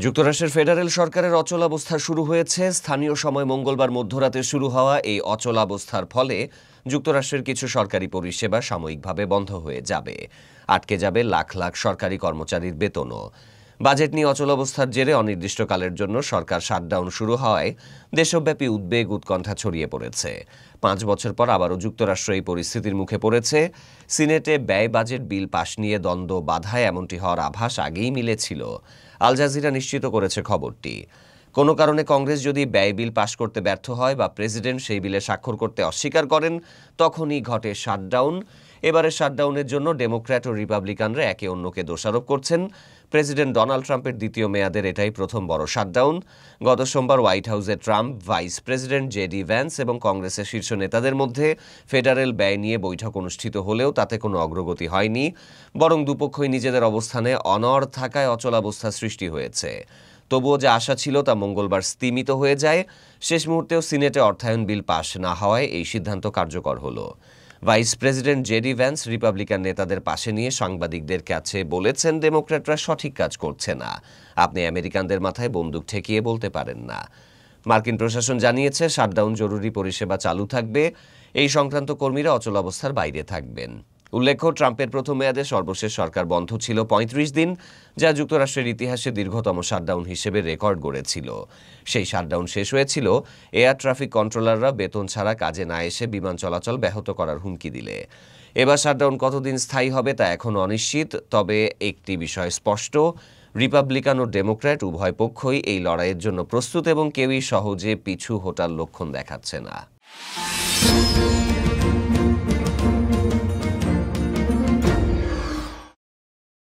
যুক্তরাষ্ট্রের ফেডারেল সরকারের অচলাবস্থা শুরু হয়েছে। স্থানীয় সময় মঙ্গলবার মধ্যরাতে শুরু হওয়া এই অচলাবস্থার ফলে যুক্তরাষ্ট্রের কিছু সরকারি পরিষেবা সাময়িকভাবে বন্ধ হয়ে যাবে। আটকে যাবে লাখ লাখ সরকারি কর্মচারীর বেতনও। বাজেট নিয়ে অচলাবস্থার জেরে অনির্দিষ্টকালের জন্য সরকার শাটডাউন শুরু হওয়ায় দেশব্যাপী উদ্বেগ উৎকণ্ঠা ছড়িয়ে পড়েছে। 5 বছর পর আবারও যুক্তরাষ্ট্র এই পরিস্থিতির মুখে পড়েছে। সিনেটে ব্যয় বাজেট বিল পাশ নিয়ে দ্বন্দ্ব বাধায় এমনটি হওয়ার আভাস আগেই মিলেছিল। আল জাজিরা নিশ্চিত করেছে খবরটি। কোনো কারণে কংগ্রেস যদি ব্যয় বিল পাশ করতে ব্যর্থ হয় বা প্রেসিডেন্ট সেই বিলে স্বাক্ষর করতে অস্বীকার করেন, তখনই ঘটে শাটডাউন। এবারে শাটডাউনের জন্য ডেমোক্র্যাট ও রিপাবলিকানরা একে অন্যকে দোষারোপ করছেন। প্রেসিডেন্ট ডোনাল্ড ট্রাম্পের দ্বিতীয় মেয়াদের এটাই প্রথম বড় শাটডাউন। গত সোমবার হোয়াইট হাউসে Trump, vice president JD Vance এবং কংগ্রেসের শীর্ষ নেতাদের মধ্যে ফেডারেল ব্যয় নিয়ে বৈঠক অনুষ্ঠিত হলেও তাতে কোনো অগ্রগতি হয়নি। বরং দুপক্ষই নিজেদের অবস্থানে অনড় থাকায় অচলাবস্থা সৃষ্টি হয়েছে। তবুও যে আশা ছিল তা মঙ্গলবার স্তিমিত হয়ে যায়। শেষ মুহূর্তেও সিনেটে অর্থায়ন বিল পাশ না হওয়ায় এই সিদ্ধান্ত কার্যকর হলো। Vice president JD Vance Republican নেতাদের পাশে নিয়ে সাংবাদিকদের কাছে বলেছেন, ডেমোক্র্যাটরা সঠিক কাজ করছে না। আপনি আমেরিকানদের মাথায় বন্দুক ঠেকিয়ে বলতে পারেন না। মার্কিন প্রশাসন জানিয়েছে শাটডাউন জরুরি পরিষেবা চালু থাকবে। এই সংক্রান্ত কর্মীরা অচলাবস্থার বাইরে থাকবেন। উল্লেখ্য, ট্রাম্পের প্রথম মেয়াদে সর্বশেষ সরকার বন্ধ ছিল 35 দিন, যা যুক্তরাষ্ট্রের ইতিহাসে দীর্ঘতম শাটডাউন হিসেবে রেকর্ড গড়েছিল। সেই শাটডাউন শেষ হয়েছিল এয়ার ট্রাফিক কন্ট্রোলাররা বেতন ছাড়া কাজে না এসে বিমান চলাচল ব্যাহত করার হুমকি দিলে। এবার শাটডাউন কতদিন স্থায়ী হবে তা এখনও অনিশ্চিত। তবে একটি বিষয় স্পষ্ট, রিপাবলিকান ও ডেমোক্র্যাট উভয় পক্ষই এই লড়াইয়ের জন্য প্রস্তুত এবং কেউই সহজে পিছু হটার লক্ষণ দেখাচ্ছে না।